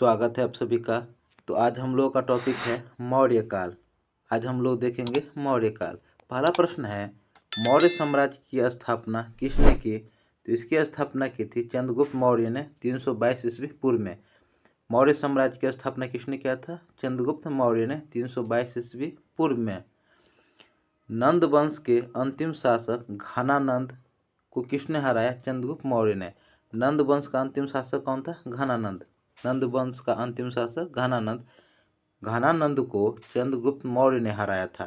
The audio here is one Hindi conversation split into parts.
स्वागत है आप सभी का। तो आज हम लोग का टॉपिक है मौर्य काल। आज हम लोग देखेंगे मौर्य काल। पहला प्रश्न है, मौर्य साम्राज्य की स्थापना किसने की? तो इसकी स्थापना की थी चंद्रगुप्त मौर्य ने 322 ईस्वी पूर्व में। मौर्य साम्राज्य की स्थापना किसने किया था? चंद्रगुप्त मौर्य ने 322 ईस्वी पूर्व में। नंद वंश के अंतिम शासक घनानंद को किसने हराया? चंद्रगुप्त मौर्य ने। नंद वंश का अंतिम शासक कौन था? घनानंद। नंद वंश का अंतिम शासक घनानंद। घनानंद को चंद्रगुप्त मौर्य ने हराया था।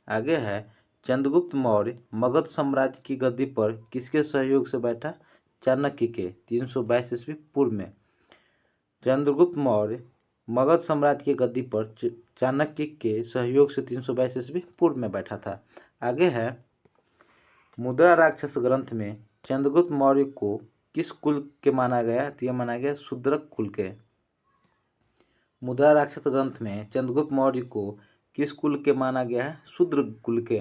आगे है, चंद्रगुप्त मौर्य मगध साम्राज्य की गद्दी पर किसके सहयोग से बैठा? चाणक्य के 322 ईस्वी पूर्व में। चंद्रगुप्त मौर्य मगध साम्राज्य की गद्दी पर चाणक्य के सहयोग से 322 ईस्वी पूर्व में बैठा था। आगे है, मुद्रा राक्षस ग्रंथ में चंद्रगुप्त मौर्य को किस कुल के माना गया? तो यह माना गया शूद्रक कुल के। मुद्रा राक्षस ग्रंथ में चंद्रगुप्त मौर्य को किस कुल के माना गया है? शूद्र कुल के।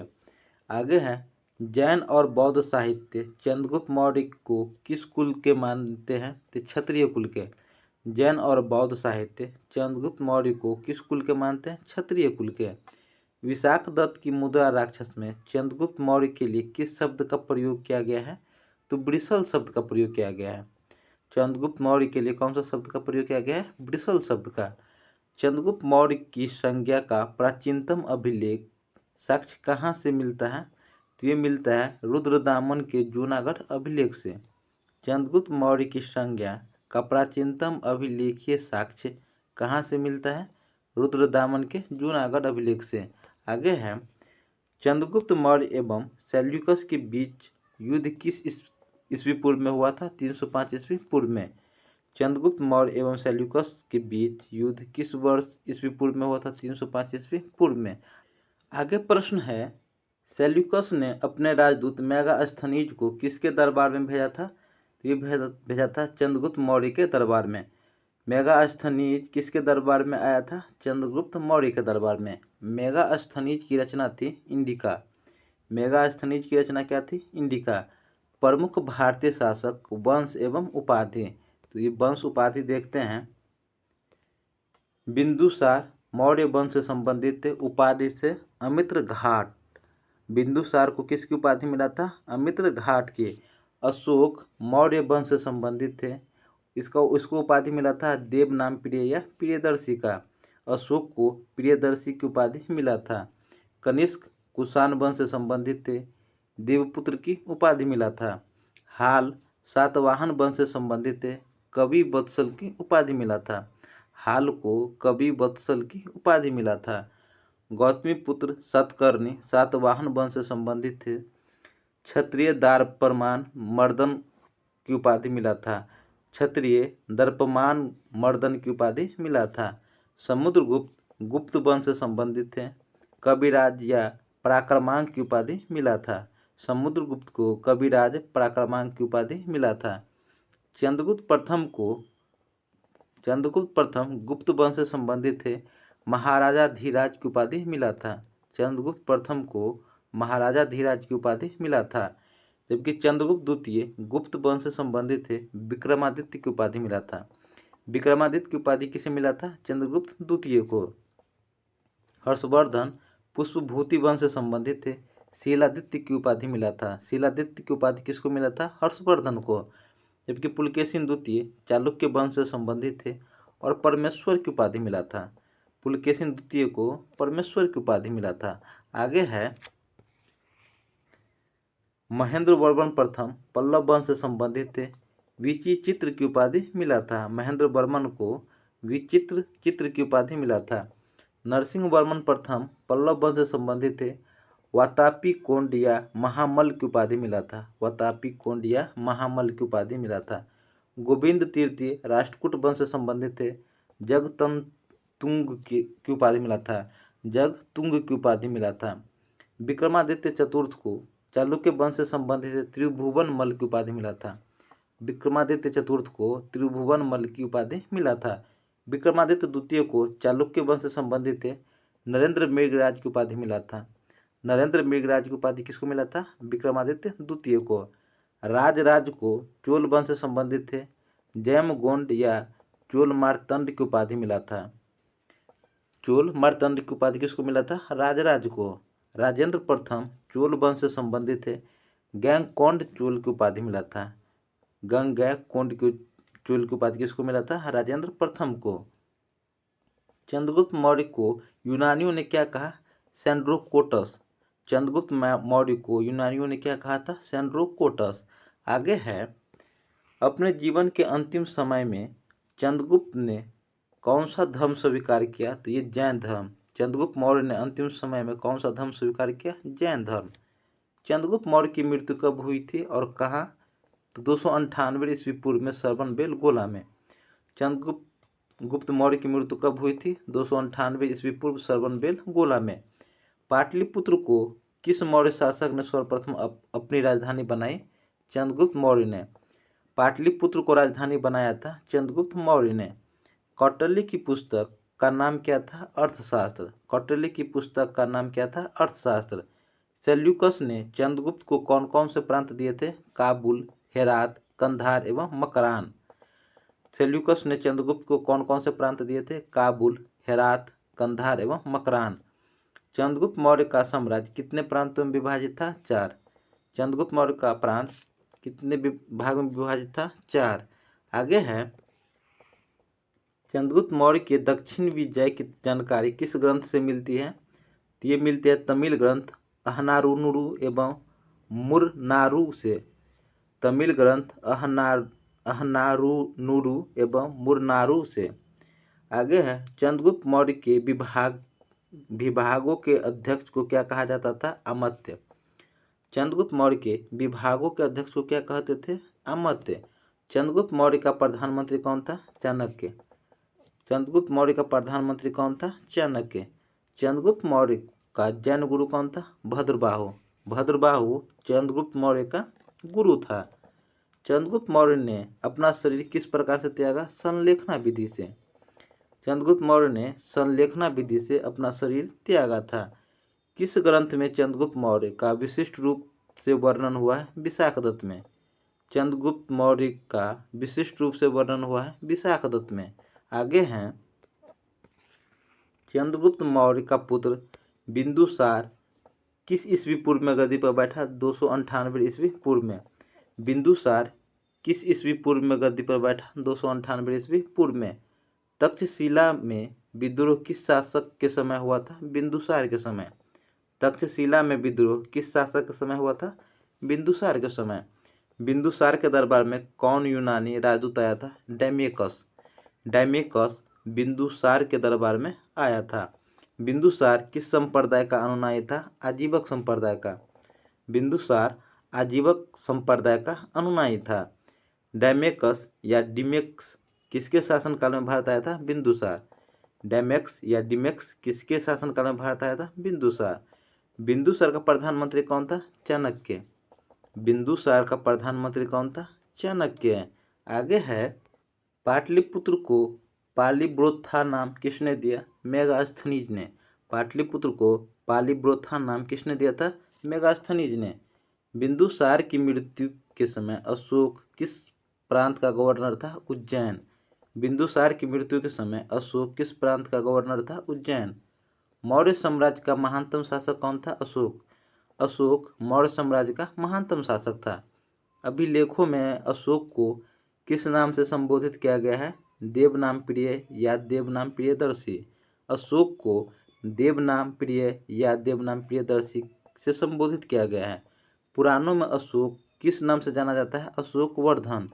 आगे है, जैन और बौद्ध साहित्य चंद्रगुप्त मौर्य को किस कुल के मानते हैं? तो क्षत्रिय कुल के। जैन और बौद्ध साहित्य चंद्रगुप्त मौर्य को किस कुल के मानते हैं? क्षत्रिय कुल के। विशाख दत्त की मुद्रा राक्षस में चंद्रगुप्त मौर्य के लिए किस शब्द का प्रयोग किया गया है? तो वृषल शब्द का प्रयोग किया गया है। चंद्रगुप्त मौर्य के लिए कौन सा शब्द का प्रयोग किया गया है? वृषल शब्द का। चंद्रगुप्त मौर्य की संज्ञा का प्राचीनतम अभिलेख साक्ष्य कहाँ से मिलता है? तो ये मिलता है रुद्रदामन के जूनागढ़ अभिलेख से। चंद्रगुप्त मौर्य की संज्ञा का प्राचीनतम अभिलेखीय साक्ष्य कहाँ से मिलता है? रुद्रदामन के जूनागढ़ अभिलेख से। आगे है, चंद्रगुप्त मौर्य एवं सेल्यूकस के बीच युद्ध किस ईस्वी पूर्व में हुआ था? 305 ईस्वी पूर्व में। चंद्रगुप्त मौर्य एवं सेल्यूकस के बीच युद्ध किस वर्ष ईस्वी पूर्व में हुआ था? 305 ईस्वी पूर्व में। आगे प्रश्न है, सेल्यूकस ने अपने राजदूत मेगास्थनीज को किसके दरबार में भेजा था? तो ये भेजा था चंद्रगुप्त मौर्य के दरबार में। मेगास्थनीज किसके दरबार में आया था? चंद्रगुप्त मौर्य के दरबार में। मेगास्थनीज की रचना थी इंडिका। मेगास्थनीज की रचना क्या थी? इंडिका। प्रमुख भारतीय शासक, वंश एवं उपाधि। तो ये वंश उपाधि देखते हैं। बिंदुसार मौर्य वंश से संबंधित थे। उपाधि से अमित्र घाट। बिंदुसार को किसकी उपाधि मिला था? अमित्र घाट की। अशोक मौर्य वंश से संबंधित थे। इसको उपाधि मिला था देव नाम प्रिय या प्रियदर्शी का। अशोक को प्रियदर्शी की उपाधि मिला था। कनिष्क कुषाण वंश से संबंधित थे। देवपुत्र की उपाधि मिला था। हाल सातवाहन वंश से संबंधित थे। कवि वत्सल की उपाधि मिला था। हाल को कवि वत्सल की उपाधि मिला था। गौतमी पुत्र सतकर्णी सातवाहन वंश से संबंधित थे। क्षत्रिय दर्पमान मर्दन की उपाधि मिला था। क्षत्रिय दर्पमान मर्दन की उपाधि मिला था। समुद्रगुप्त गुप्त वंश से संबंधित थे। कविराज या पराक्रमांक की उपाधि मिला था। समुद्रगुप्त को कविराज पराक्रमांक की उपाधि मिला था। चंद्रगुप्त प्रथम गुप्त वंश से संबंधित थे। महाराजा धीराज की उपाधि मिला था। चंद्रगुप्त प्रथम को महाराजा धीराज की उपाधि मिला था। जबकि चंद्रगुप्त द्वितीय गुप्त वंश से संबंधित थे। विक्रमादित्य की उपाधि मिला था। विक्रमादित्य की उपाधि किसे मिला था? चंद्रगुप्त द्वितीय को। हर्षवर्धन पुष्पभूति वंश से संबंधित थे। शीलादित्य की उपाधि मिला था। शीलादित्य की उपाधि किसको मिला था? हर्षवर्धन को। जबकि पुलकेशिन द्वितीय चालुक्य वंश से संबंधित थे और परमेश्वर की उपाधि मिला था। पुलकेशिन द्वितीय को परमेश्वर की उपाधि मिला था। आगे है, महेंद्र वर्मन प्रथम पल्लव वंश से संबंधित थे। विचित्र की उपाधि मिला था। महेंद्र वर्मन को विचित्र की उपाधि मिला था। नरसिंह वर्मन प्रथम पल्लव वंश से संबंधित थे। वातापी कोंड या महामल की उपाधि मिला था। वातापी कोंड या महामल की उपाधि मिला था। गोविंद तृतीय राष्ट्रकूट वंश से संबंधित थे। जगतुंग की उपाधि मिला था। जगतुंग की उपाधि मिला था। विक्रमादित्य चतुर्थ को चालुक्य वंश से संबंधित त्रिभुवन मल की उपाधि मिला था। विक्रमादित्य चतुर्थ को त्रिभुवन मल की उपाधि मिला था। विक्रमादित्य द्वितीय को चालुक्य वंश से संबंधित थे। नरेंद्र मृगराज की उपाधि मिला था। नरेंद्र मृगराज की उपाधि किसको मिला था? विक्रमादित्य द्वितीय को। राजराज को चोल वंश से संबंधित थे। जयमगोंड या चोल मार्तंड की उपाधि मिला था। चोल मार्तंड की उपाधि किसको मिला था? राजराज को। राजेंद्र प्रथम चोल वंश से संबंधित थे। गैंगकॉन्ड चोल की उपाधि मिला था। गंगैकोंड की चोल की उपाधि किसको मिला था? राजेंद्र प्रथम को। चंद्रगुप्त मौर्य को यूनानियों ने क्या कहा? सेंड्रोकोटस। चंद्रगुप्त मौर्य को यूनानियों ने क्या कहा था? सेंड्रोकोटस। आगे है, अपने जीवन के अंतिम समय में चंद्रगुप्त ने कौन सा धर्म स्वीकार किया? तो ये जैन धर्म। चंद्रगुप्त मौर्य ने अंतिम समय में कौन सा धर्म स्वीकार किया? जैन धर्म। चंद्रगुप्त मौर्य की मृत्यु कब हुई थी और कहाँ? तो 298 ईस्वी पूर्व में सरवनबेल गोला में। चंद्रगुप्त मौर्य की मृत्यु कब हुई थी? 298 ईस्वी पूर्व सरवनबेल गोला में। पाटलिपुत्र को किस मौर्य शासक ने सर्वप्रथम अपनी राजधानी बनाई? चंद्रगुप्त मौर्य ने। पाटलिपुत्र को राजधानी बनाया था चंद्रगुप्त मौर्य ने। कौटिल्य की पुस्तक का नाम क्या था? अर्थशास्त्र। कौटिल्य की पुस्तक का नाम क्या था? अर्थशास्त्र। सेल्यूकस ने चंद्रगुप्त को कौन कौन से प्रांत दिए थे? काबुल, हेरात, कंधार एवं मकरान। सेल्यूकस ने चंद्रगुप्त को कौन कौन से प्रांत दिए थे? काबुल, हेरात, कंधार एवं मकरान। चंद्रगुप्त मौर्य का साम्राज्य कितने प्रांतों में विभाजित था? 4। चंद्रगुप्त मौर्य का प्रांत कितने भागों में विभाजित था? 4। आगे है, चंद्रगुप्त मौर्य के दक्षिण विजय की जानकारी किस ग्रंथ से मिलती है? तो ये मिलती है तमिल ग्रंथ अहनारुनुरु एवं मुरनारू से। तमिल ग्रंथ अहनारुनुरु एवं मुरनारू से। आगे है, चंद्रगुप्त मौर्य के विभागों के अध्यक्ष को क्या कहा जाता था? अमात्य। चंद्रगुप्त मौर्य के विभागों के अध्यक्ष को क्या कहते थे? अमात्य। चंद्रगुप्त मौर्य का प्रधानमंत्री कौन था? चाणक्य। चंद्रगुप्त मौर्य का प्रधानमंत्री कौन था? चाणक्य। चंद्रगुप्त मौर्य का जैन गुरु कौन था? भद्रबाहु। भद्रबाहु चंद्रगुप्त मौर्य का गुरु था। चंद्रगुप्त मौर्य ने अपना शरीर किस प्रकार से त्यागा? संलेखना विधि से। चंद्रगुप्त मौर्य ने संलेखना विधि से अपना शरीर त्यागा था। किस ग्रंथ में चंद्रगुप्त मौर्य का विशिष्ट रूप से वर्णन हुआ है? विशाखदत्त में। चंद्रगुप्त मौर्य का विशिष्ट रूप से वर्णन हुआ है विशाखदत्त में। आगे हैं, चंद्रगुप्त मौर्य का पुत्र बिंदुसार किस ईस्वी पूर्व में गद्दी पर बैठा? 298 ईस्वी पूर्व में। बिंदुसार किस ईस्वी पूर्व में गद्दी पर बैठा? 298 ईस्वी पूर्व में। तक्षशिला में विद्रोह किस शासक के समय हुआ था? बिंदुसार के समय। तक्षशिला में विद्रोह किस शासक के समय हुआ था? बिंदुसार के समय। बिंदुसार के दरबार में कौन यूनानी राजदूत आया था? डैमेकस। डैमेकस बिंदुसार के दरबार में आया था। बिंदुसार किस संप्रदाय का अनुयायी था? आजीवक संप्रदाय का। बिंदुसार आजीवक संप्रदाय का अनुयायी था। डैमेकस या डिमेक्स किसके शासनकाल में भारत आया था? बिंदुसार। डैमेक्स या डिमेक्स किसके शासनकाल में भारत आया था? बिंदुसार। बिंदुसार का प्रधानमंत्री कौन था? चाणक्य। बिंदुसार का प्रधानमंत्री कौन था? चाणक्य। आगे है, पाटलिपुत्र को पालीब्रोथा नाम किसने दिया? मेगास्थनीज ने। पाटलिपुत्र को पालीब्रोथा नाम किसने दिया था? मेगास्थनीज ने। बिंदुसार की मृत्यु के समय अशोक किस प्रांत का गवर्नर था? उज्जैन। बिंदुसार की मृत्यु के समय अशोक किस प्रांत का गवर्नर था? उज्जैन। मौर्य साम्राज्य का महानतम शासक कौन था? अशोक। अशोक मौर्य साम्राज्य का महानतम शासक था। अभिलेखों में अशोक को किस नाम से संबोधित किया गया है? देवनाम प्रिय या देवनाम प्रियदर्शी। अशोक को देवनाम प्रिय या देवनाम प्रियदर्शी से संबोधित किया गया है। पुराणों में अशोक किस नाम से जाना जाता है? अशोक वर्धन।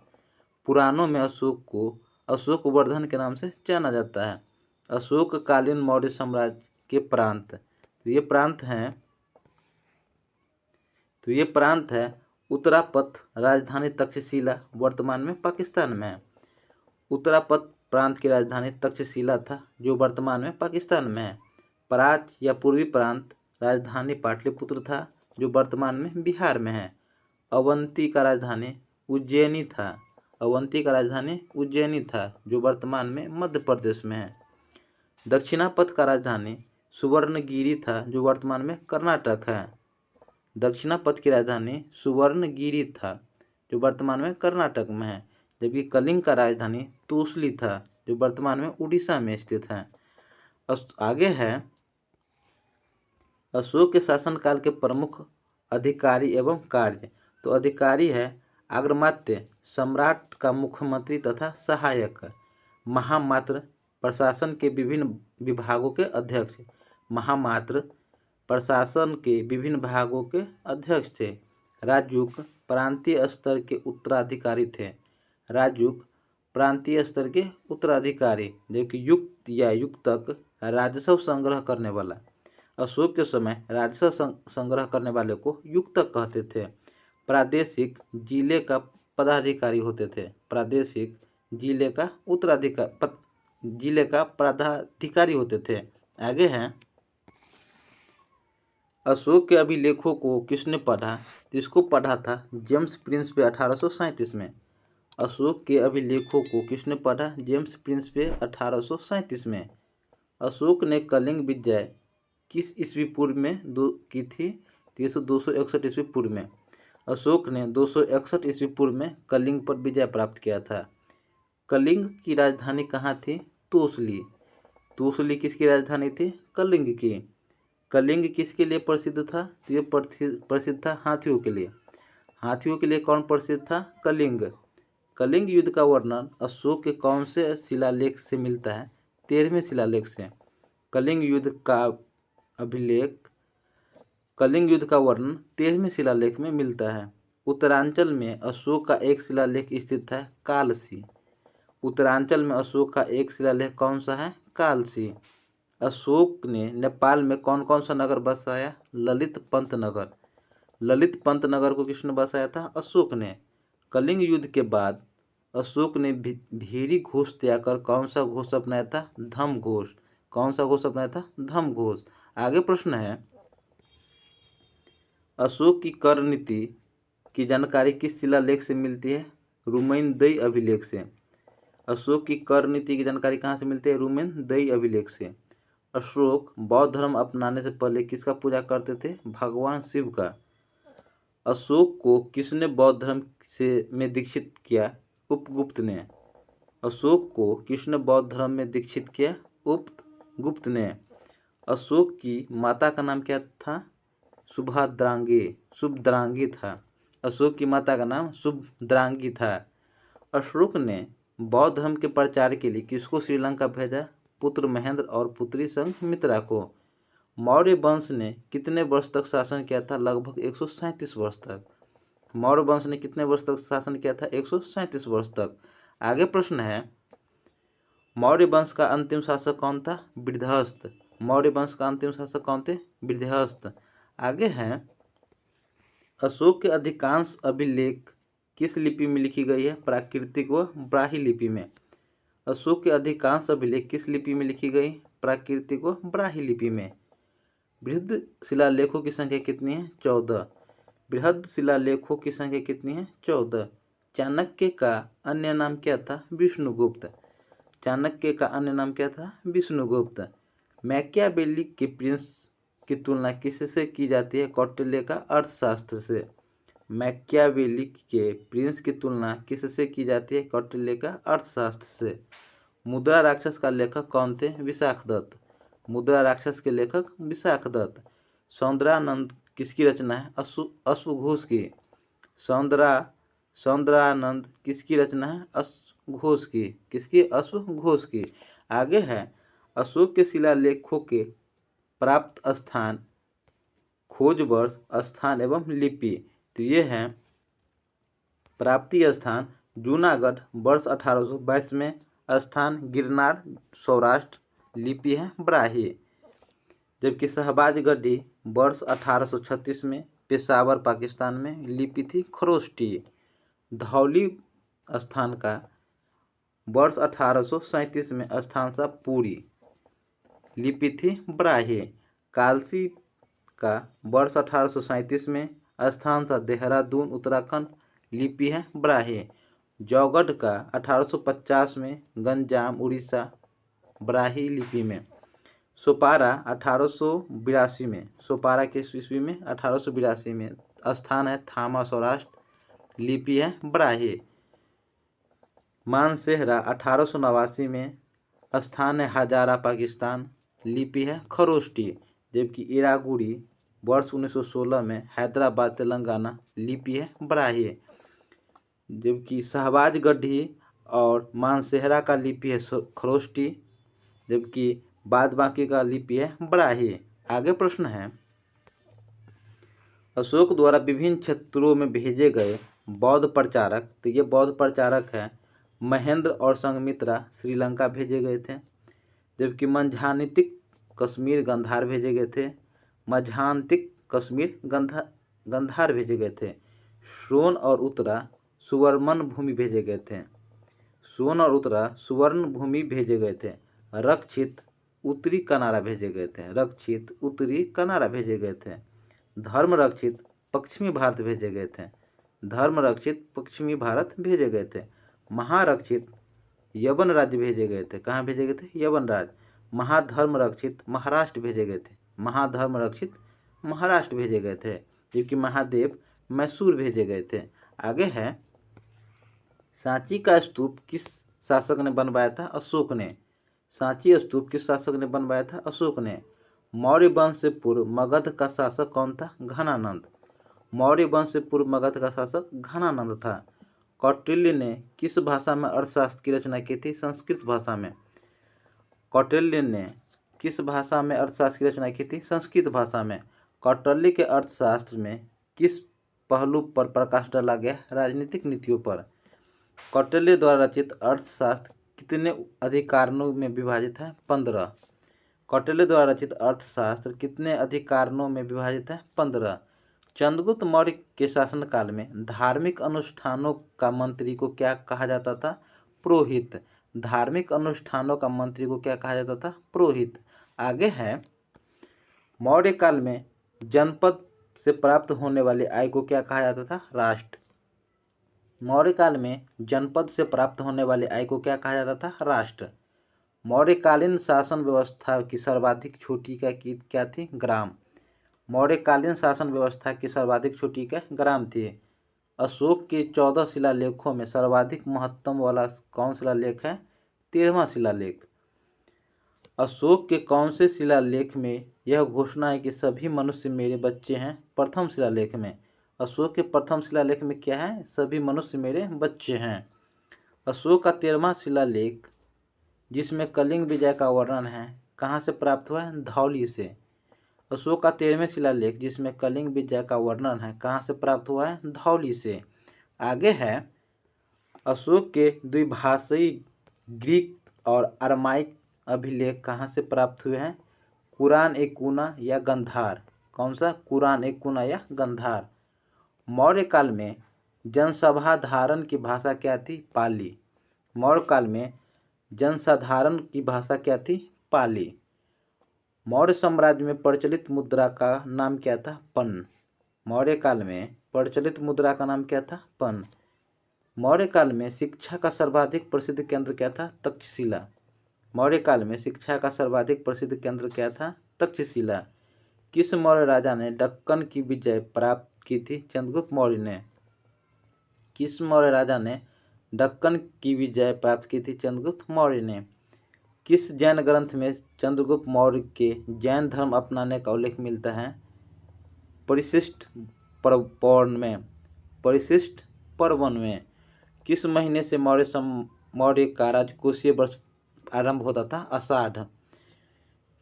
पुराणों में अशोक को अशोक वर्धन के नाम से जाना जाता है। अशोककालीन मौर्य साम्राज्य के प्रांत, तो ये प्रांत है उत्तरापथ, राजधानी तक्षशिला, वर्तमान में पाकिस्तान में है। उत्तरापथ प्रांत की राजधानी तक्षशिला था, जो वर्तमान में पाकिस्तान में है। प्राच्य या पूर्वी प्रांत राजधानी पाटलिपुत्र था, जो वर्तमान में बिहार में है। अवंती का राजधानी उज्जैनी था। अवंती का राजधानी उज्जैनी था, जो वर्तमान में मध्य प्रदेश में है। दक्षिणापथ का राजधानी सुवर्णगिरी था, जो वर्तमान में कर्नाटक है। दक्षिणापथ की राजधानी सुवर्णगिरी था, जो वर्तमान में कर्नाटक में है। जबकि कलिंग का राजधानी तोसली था, जो वर्तमान में उड़ीसा में स्थित है। आगे है अशोक के शासनकाल के प्रमुख अधिकारी एवं कार्य। तो अधिकारी है अग्रमात्य, सम्राट का मुख्यमंत्री तथा सहायक। महामात्र प्रशासन के विभिन्न विभागों के अध्यक्ष। महामात्र प्रशासन के विभिन्न भागों के अध्यक्ष थे। राजयुग प्रांतीय स्तर के उत्तराधिकारी थे। राजयुग प्रांतीय स्तर के उत्तराधिकारी, जबकि युक्त या युक्तक राजस्व संग्रह करने वाला। अशोक के समय राजस्व संग्रह करने वाले को युक्तक कहते थे। प्रादेशिक जिले का पदाधिकारी होते थे। प्रादेशिक जिले का जिले का पदाधिकारी होते थे। आगे हैं अशोक के अभिलेखों को किसने पढ़ा? तो इसको पढ़ा था जेम्स प्रिंसपे 1837 में। अशोक के अभिलेखों को किसने पढ़ा? जेम्स प्रिंसपे 1837 में। अशोक ने कलिंग विजय किस ईस्वी पूर्व में की थी? 261 ईस्वी पूर्व में। अशोक ने 261 ईस्वी पूर्व में कलिंग पर विजय प्राप्त किया था। कलिंग की राजधानी कहाँ थी? तोसली। तोसली किसकी राजधानी थी? कलिंग की। कलिंग किसके लिए प्रसिद्ध था? तो ये प्रसिद्ध था हाथियों के लिए। हाथियों के लिए कौन प्रसिद्ध था? कलिंग। कलिंग युद्ध का वर्णन अशोक के कौन से शिलालेख से मिलता है? 13वें शिलालेख से। कलिंग युद्ध का अभिलेख, कलिंग युद्ध का वर्णन 13वें शिलालेख में मिलता है। उत्तरांचल में अशोक का एक शिलालेख स्थित है, कालसी। उत्तरांचल में अशोक का एक शिलालेख कौन सा है? कालसी। अशोक ने नेपाल में कौन कौन सा नगर बसाया? ललित पंत नगर। ललित पंत नगर को किसने बसाया था? अशोक ने। कलिंग युद्ध के बाद अशोक ने भीरी घोष त्याग कर कौन सा घोष अपनाया था? धम घोष। कौन सा घोष अपनाया था? धम घोष। आगे प्रश्न है अशोक की कर नीति की जानकारी किस शिलालेख से मिलती है? रुमेनदई अभिलेख से। अशोक की कर नीति की जानकारी कहाँ से मिलती है? रुमेनदई अभिलेख से। अशोक बौद्ध धर्म अपनाने से पहले किसका पूजा करते थे? भगवान शिव का। अशोक को किसने बौद्ध धर्म में दीक्षित किया? उपगुप्त ने। अशोक को किसने बौद्ध धर्म में दीक्षित किया? उपगुप्त ने। अशोक की माता का नाम क्या था? शुभद्रांगी था। अशोक की माता का नाम शुभद्रांगी था। अशोक ने बौद्ध धर्म के प्रचार के लिए किसको श्रीलंका भेजा? पुत्र महेंद्र और पुत्री संघमित्रा को। मौर्य वंश ने कितने वर्ष तक शासन किया था? लगभग 137 वर्ष तक। मौर्य वंश ने कितने वर्ष तक शासन किया था? 137 वर्ष तक। आगे प्रश्न है मौर्य वंश का अंतिम शासक कौन था? वृद्धहस्त। मौर्य वंश का अंतिम शासक कौन थे? वृद्धहस्त। आगे हैं अशोक के अधिकांश अभिलेख किस लिपि में लिखी गई है? प्राकृतिक व ब्राह्मी लिपि में। अशोक के अधिकांश अभिलेख किस लिपि में लिखी गई? प्राकृतिक व ब्राह्मी लिपि में। बृहद शिलालेखों की संख्या कितनी है? 14। बृहद शिलालेखों की संख्या कितनी है? 14। चाणक्य का अन्य नाम क्या था? विष्णुगुप्त। चाणक्य का अन्य नाम क्या था? विष्णुगुप्त। मैकियावेली के प्रिंस की तुलना किससे की जाती है? कौटिल्य का अर्थशास्त्र से। मैकियावेली के प्रिंस की तुलना किससे की जाती है? कौटिल्य का अर्थशास्त्र से। मुद्रा राक्षस का लेखक कौन थे? विशाखदत्त। मुद्रा राक्षस के लेखक विशाखदत्त। सौंदरानंद किसकी रचना है? अश्वघोष की। सौंदरानंद किसकी रचना है? अश्वघोष की। किसकी? अश्वघोष की। आगे है अशोक के शिलालेखों के प्राप्त स्थान, खोज वर्ष, स्थान एवं लिपि। तो ये हैं प्राप्ति स्थान जूनागढ़ वर्ष 1822 में, स्थान गिरनार सौराष्ट्र, लिपि है ब्राह्मी। जबकि शहबाजगढ़ी वर्ष 1836 में, पेशावर पाकिस्तान में, लिपि थी खरोष्टी। धौली स्थान का वर्ष 1837 में, स्थान था पुरी, लिपि थी ब्राह्मी। कालसी का वर्ष 1837 में, स्थान था देहरादून उत्तराखंड, लिपि है ब्राह्मी। जौगढ़ का 1850 में, गंजाम उड़ीसा, ब्राह्मी लिपि में। सोपारा 1882 में, सोपारा के ईस्वी में 1882 में, स्थान है थामा सौराष्ट्र, लिपि है ब्राह्मी। मानसेहरा 1889 में, स्थान है हजारा पाकिस्तान, लिपि है खरोष्टी। जबकि इरागुड़ी वर्ष 1916 में, हैदराबाद तेलंगाना, लिपि है ब्राह्मी। जबकि शहबाज गढ़ी और मानसेहरा का लिपि है खरोष्टी, जबकि बाद बाकी का लिपि है ब्राह्मी। आगे प्रश्न है, अशोक द्वारा विभिन्न क्षेत्रों में भेजे गए बौद्ध प्रचारक, तो ये बौद्ध प्रचारक है महेंद्र और संघमित्रा, श्रीलंका भेजे गए थे। जबकि मंझानितिक कश्मीर गंधार भेजे गए थे। मझांतिक कश्मीर गंधार भेजे गए थे। सोन और उत्तरा सुवर्णन भूमि भेजे गए थे। सोन और उत्तरा सुवर्ण भूमि भेजे गए थे। रक्षित उत्तरी कनारा भेजे गए थे। रक्षित उत्तरी कनारा भेजे गए थे। धर्म रक्षित पश्चिमी भारत भेजे गए थे। धर्म रक्षित पश्चिमी भारत भेजे गए थे। महारक्षित यवन राज्य भेजे गए थे। कहाँ भेजे गए थे? यवन राज्य। महाधर्म रक्षित महाराष्ट्र भेजे गए थे। महाधर्म रक्षित महाराष्ट्र भेजे गए थे। जबकि महादेव मैसूर भेजे गए थे। आगे है, सांची का स्तूप किस शासक ने बनवाया था? अशोक ने। सांची स्तूप किस शासक ने बनवाया था? अशोक ने। मौर्य वंश से पूर्व मगध का शासक कौन था? घनानंद। मौर्य वंश से पूर्व मगध का शासक घनानंद था। कौटिल्य ने किस भाषा में अर्थशास्त्र की रचना की थी? संस्कृत भाषा में। कौटिल्य ने किस भाषा में अर्थशास्त्र की रचना की थी? संस्कृत भाषा में। कौटिल्य के अर्थशास्त्र में किस पहलू पर प्रकाश डाला गया? राजनीतिक नीतियों पर। कौटिल्य द्वारा रचित अर्थशास्त्र कितने अधिकारणों में विभाजित है? 15। कौटिल्य द्वारा रचित अर्थशास्त्र कितने अधिकारणों में विभाजित है? 15। चंद्रगुप्त मौर्य के शासनकाल में धार्मिक अनुष्ठानों का मंत्री को क्या कहा जाता था? पुरोहित। धार्मिक अनुष्ठानों का मंत्री को क्या कहा जाता था? पुरोहित। आगे है, मौर्य काल में जनपद से प्राप्त होने वाली आय को क्या कहा जाता था? राष्ट्र। मौर्य काल में जनपद से प्राप्त होने वाली आय को क्या कहा जाता था? राष्ट्र। मौर्यकालीन शासन व्यवस्था की सर्वाधिक छोटी इकाई क्या थी? ग्राम। मौर्यकालीन शासन व्यवस्था की सर्वाधिक छोटी इकाई ग्राम थी। अशोक के 14 शिलालेखों में सर्वाधिक महत्व वाला कौन शिलालेख है? 13वां शिलालेख। अशोक के कौन से शिलालेख में यह घोषणा है कि सभी मनुष्य मेरे बच्चे हैं? प्रथम शिलालेख में। अशोक के प्रथम शिलालेख में क्या है? सभी मनुष्य मेरे बच्चे हैं। अशोक का 13वां शिलालेख जिसमें कलिंग विजय का वर्णन है, कहाँ से प्राप्त हुआ है? धौली से। अशोक का 13वें शिलालेख जिसमें कलिंग विजय का वर्णन है, कहाँ से प्राप्त हुआ है? धौली से। आगे है, अशोक के द्विभाषी ग्रीक और अरमाइक अभिलेख कहाँ से प्राप्त हुए हैं? कुरान ए कूना या गंधार। कौन सा? कुरान ए कूना या गंधार। मौर्य काल में जनसभाधारण की भाषा क्या थी? पाली। मौर्य काल में जनसाधारण की भाषा क्या थी? पाली। मौर्य साम्राज्य में प्रचलित मुद्रा का नाम क्या था? पन्न। मौर्य काल में प्रचलित मुद्रा का नाम क्या था? पन्न। मौर्य काल में शिक्षा का सर्वाधिक प्रसिद्ध केंद्र क्या था? तक्षशिला। मौर्य काल में शिक्षा का सर्वाधिक प्रसिद्ध केंद्र क्या था? तक्षशिला। किस मौर्य राजा ने दक्कन की विजय प्राप्त की थी? चंद्रगुप्त मौर्य ने। किस मौर्य राजा ने दक्कन की विजय प्राप्त की थी? चंद्रगुप्त मौर्य ने। किस जैन ग्रंथ में चंद्रगुप्त मौर्य के जैन धर्म अपनाने का उल्लेख मिलता है? परिशिष्ट पर्व में। परिशिष्ट पर्व में। किस महीने से मौर्य का राजकोषीय वर्ष आरंभ होता था? आषाढ़।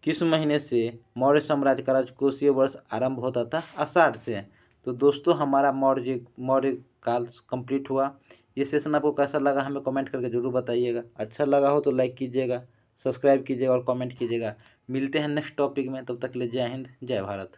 किस महीने से मौर्य साम्राज्य का राजकोषीय वर्ष आरंभ होता था? आषाढ़ से। तो दोस्तों, हमारा मौर्य काल कंप्लीट हुआ। ये सेशन आपको कैसा लगा हमें कमेंट करके जरूर बताइएगा। अच्छा लगा हो तो लाइक कीजिएगा, सब्सक्राइब कीजिएगा और कमेंट कीजिएगा। मिलते हैं नेक्स्ट टॉपिक में, तब तक के लिए जय हिंद, जय भारत।